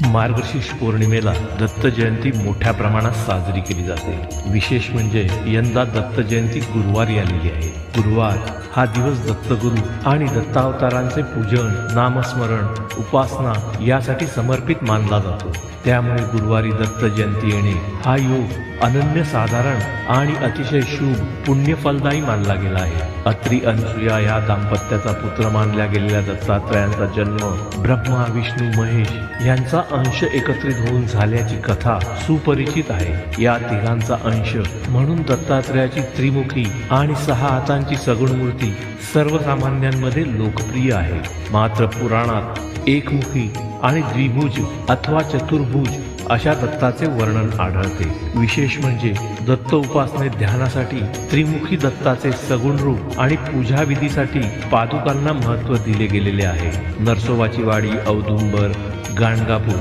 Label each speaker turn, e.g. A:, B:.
A: मार्गशीर्ष पौर्णिमेला दत्त जयंती मोठ्या प्रमाणात साजरी केली जाते। विशेष म्हणजे यंदा दत्त जयंती गुरुवारी आलेली आहे। गुरुवार हा दिवस दत्तगुरु आणि दत्तावतारांचे पूजन, नामस्मरण, उपासना यासाठी समर्पित मानला जातो। त्यामुळे गुरुवारी दत्त जयंती येणे हा योग अनन्यसाधारण आणि अतिशय शुभ पुण्यफलदायी मानला गेला आहे। अत्री अनसुया या दाम्पत्याचा पुत्र मानल्या गेलेल्या दत्तात्रयांचा जन्म ब्रह्मा, विष्णू, महेश यांचा अंश एकत्रित होऊन झाल्याची कथा सुपरिचित आहे। या तिघांचा अंश म्हणून दत्तात्रयाची त्रिमुखी आणि 6 हातांची सगुण मूर्ती सर्वसामान्यांमध्ये लोकप्रिय आहे। मात्र पुराणात एकमुखी आणि द्विभुज अथवा चतुर्भुज अशा दत्ताचे वर्णन आढळते। विशेष म्हणजे दत्त उपासनेत ध्यानासाठी त्रिमुखी दत्ताचे सगुण रूप आणि पूजा विधीसाठी पादुकांना महत्त्व दिले गेलेले आहे। नरसोबाची वाडी, औदुंबर, गाणगापूर